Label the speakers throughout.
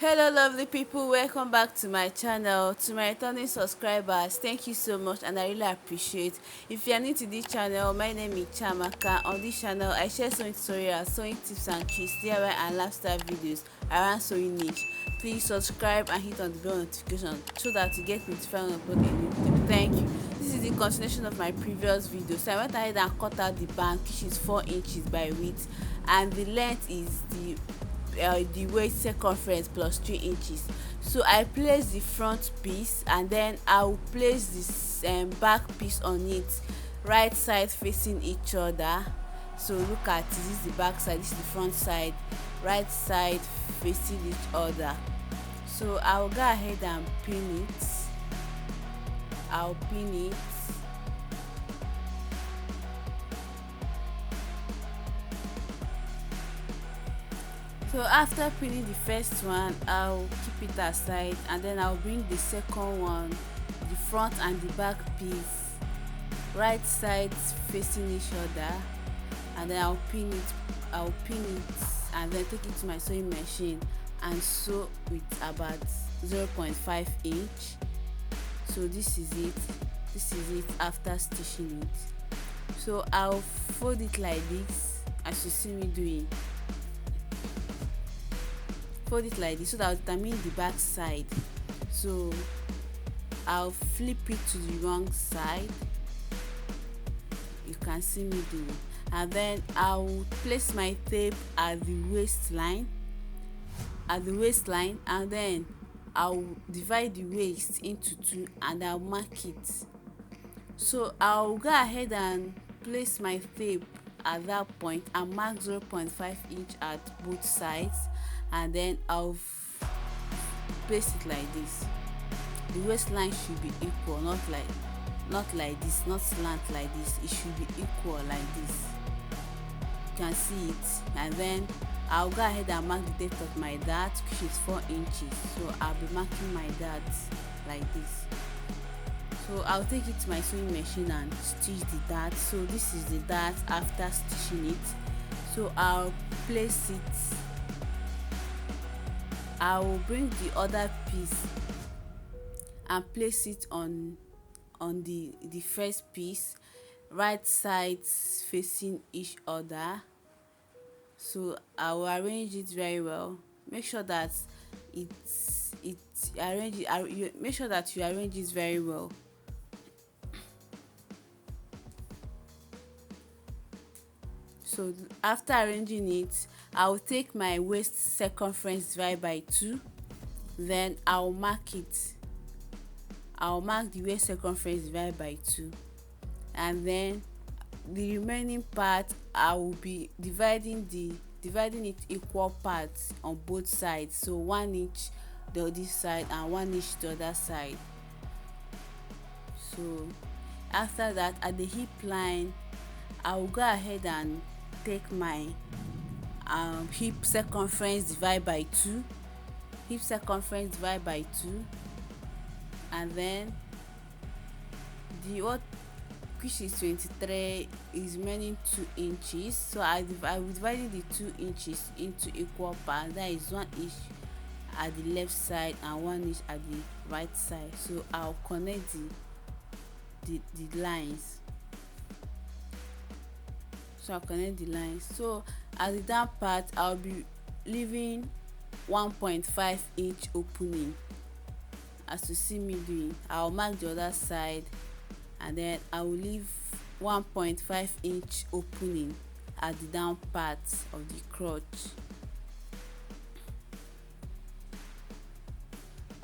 Speaker 1: Hello lovely people, welcome back to my channel. To my returning subscribers, thank you so much and I really appreciate. If you are new to this channel, my name is Chamaka. On this channel I share sewing tutorials, sewing tips and tricks, DIY and lifestyle videos around sewing niche. Please subscribe and hit on the bell notification so that you get notified when I upload a new video. Thank you. This is the continuation of my previous video. So I went ahead and cut out the band, which is 4 inches by width, and the length is the waist circumference plus 3 inches. So I place the front piece and then I will place this back piece on it, right side facing each other. So look at this is the back side, this is the front side, right side facing each other. So I'll go ahead and pin it. I'll pin it. So after pinning the first one, I'll keep it aside and then I'll bring the second one, the front and the back piece, right sides facing each other, and then I'll pin it and then take it to my sewing machine and sew with about 0.5 inch. So this is it after stitching it. So I'll fold it like this as you see me doing. Fold it like this so that I'll determine the back side. So I'll flip it to the wrong side, you can see me doing, and then I'll place my tape at the waistline, and then I'll divide the waist into two and I'll mark it. So I'll go ahead and place my tape at that point and mark 0.5 inch at both sides, and then I'll place it like this. The waistline should be equal, not like this, not slant like this. It should be equal like this. You can see it. And then I'll go ahead and mark the depth of my dart, which is 4 inches. So I'll be marking my dart like this. So I'll take it to my sewing machine and stitch the dart. So this is the dart after stitching it. So I'll place it. I will bring the other piece and place it on the first piece, right sides facing each other. So I will arrange it very well. Make sure that make sure that you arrange it very well. So after arranging it, I'll take my waist circumference divided by 2, then I'll mark it. I'll mark the waist circumference divided by 2, and then the remaining part I will be dividing it equal parts on both sides. So 1 inch the other side and 1 inch the other side. So after that, at the hip line, I will go ahead and take my hip circumference divided by 2, and then the what which is 23 is remaining 2 inches. So I will divide the 2 inches into equal parts. That is 1 inch at the left side and 1 inch at the right side. So I'll connect the lines. So I'll connect the lines. So at the down part, I'll be leaving 1.5 inch opening as you see me doing. I'll mark the other side and then I will leave 1.5 inch opening at the down part of the crotch.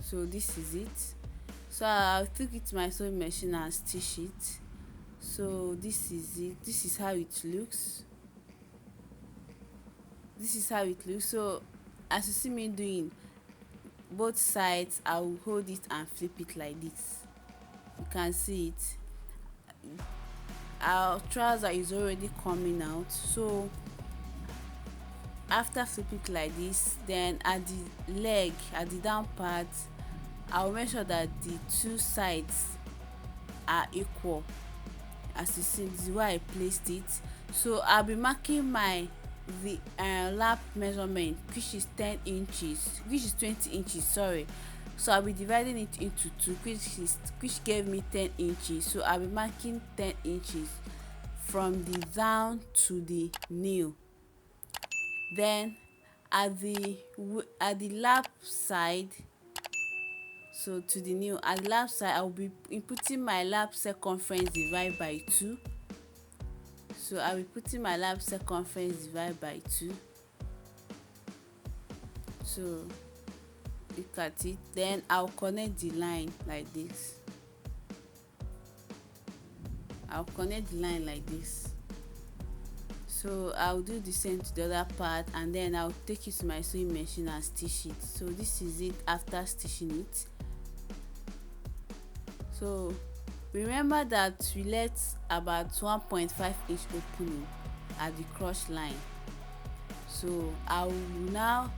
Speaker 1: So this is it. So I'll take it to my sewing machine and stitch it. So this is it. This is how it looks. So as you see me doing, both sides I will hold it and flip it like this. You can see it. Our trouser is already coming out. So after flip it like this, then at the leg, at the down part, I'll make sure that the two sides are equal. As you see, this is where I placed it. So I'll be marking my the lap measurement, which is 10 inches, which is 20 inches, sorry. So I'll be dividing it into two, which gave me 10 inches. So I'll be marking 10 inches from the down to the nail. Then at the lap side, so to the nail at the lap side, I'll be inputting my lap circumference divided by 2. So I'll be putting my lap circumference divided by 2. So look at it. Then I'll connect the line like this. I'll connect the line like this. So I'll do the same to the other part, and then I'll take it to my sewing machine and stitch it. So this is it after stitching it. So remember that we left about 1.5 inch opening at the cross line. So I will now,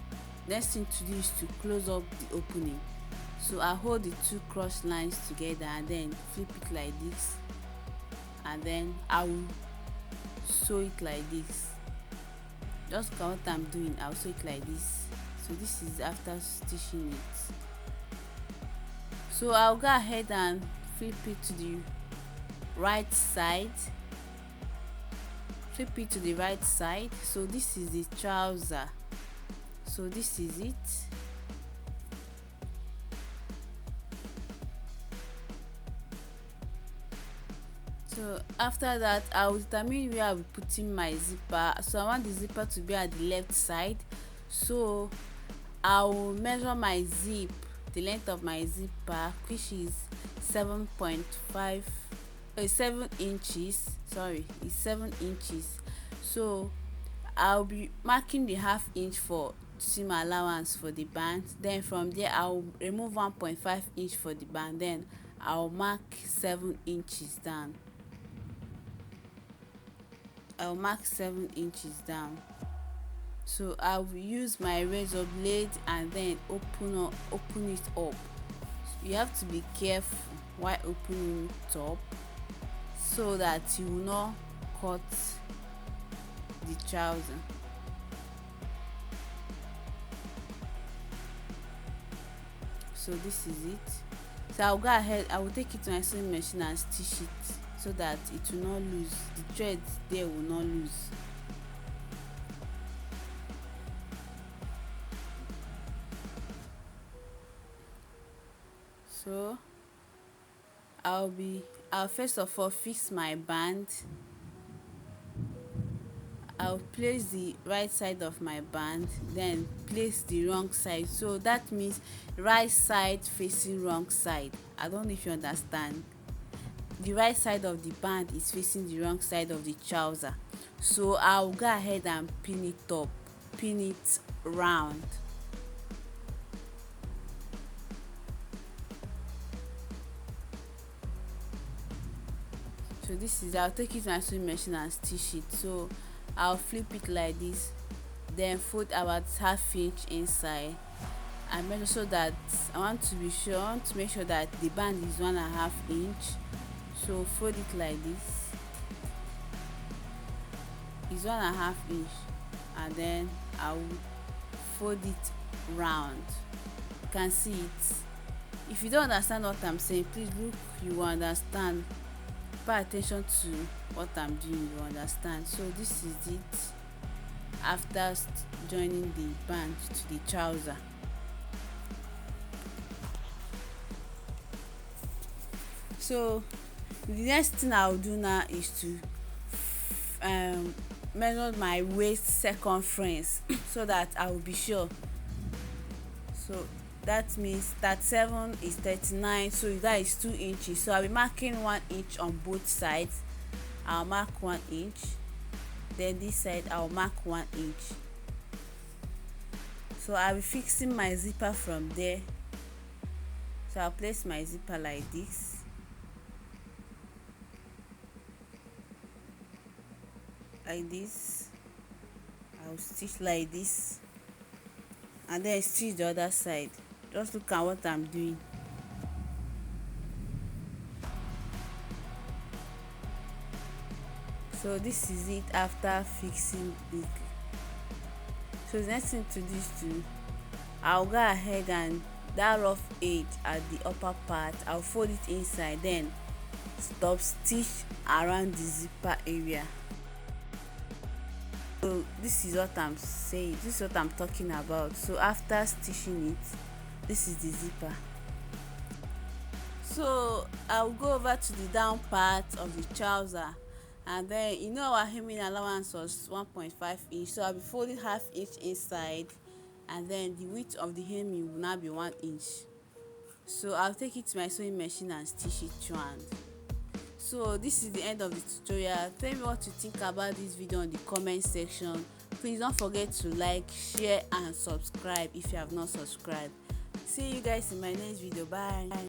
Speaker 1: next thing to do is to close up the opening. So I hold the two cross lines together and then flip it like this, and then I will sew it like this. Just look at what I'm doing. I'll sew it like this. So this is after stitching it. So I'll go ahead and flip it to the right side. Flip it to the right side. So this is the trouser. So this is it. So after that, I will determine where I will put in my zipper. So I want the zipper to be at the left side. So I will measure my zip, the length of my zipper, which is 7 inches. Sorry, it's 7 inches. So I'll be marking the half inch for seam allowance for the band. Then from there I'll remove 1.5 inch for the band. Then I'll mark 7 inches down. I'll mark 7 inches down. So I will use my razor blade and then open it up. You have to be careful while opening it up so that you will not cut the trouser. So this is it. So I'll go ahead, I will take it to my sewing machine and stitch it so that it will not lose, the threads there will not lose. So I'll first of all fix my band. I'll place the right side of my band, then place the wrong side. So that means right side facing wrong side. I don't know if you understand. The right side of the band is facing the wrong side of the trouser. So I'll go ahead and pin it up, pin it round. So this is, I'll take it to my sewing machine and stitch it. So I'll flip it like this, then fold about half inch inside, and measure so that I want to make sure that the band is 1.5 inch. So fold it like this, it's 1.5 inch, and then I'll fold it round. You can see it. If you don't understand what I'm saying, please look, you will understand. Pay attention to what I'm doing, you understand. So this is it after joining the band to the trouser. So the next thing I'll do now is to measure my waist circumference so that I will be sure. So that means that 7 is 39, so that is 2 inches. So I'll be marking 1 inch on both sides. I'll mark 1 inch, then this side I'll mark 1 inch. So I'll be fixing my zipper from there. So I'll place my zipper like this. Like this. I'll stitch like this, and then stitch the other side. Just look at what I'm doing. So this is it after fixing it So the next thing to do is to, I'll go ahead and that rough edge at the upper part, I'll fold it inside, then stop stitch around the zipper area. So this is what I'm saying, this is what I'm talking about. So after stitching it, this is the zipper. So I'll go over to the down part of the trouser, and then you know our hemming allowance was 1.5 inch, so I'll be folding half inch inside, and then the width of the hemming will now be 1 inch. So I'll take it to my sewing machine and stitch it through hand. So this is the end of the tutorial. Tell me what you think about this video in the comment section. Please don't forget to like, share and subscribe if you have not subscribed. See you guys in my next video. Bye.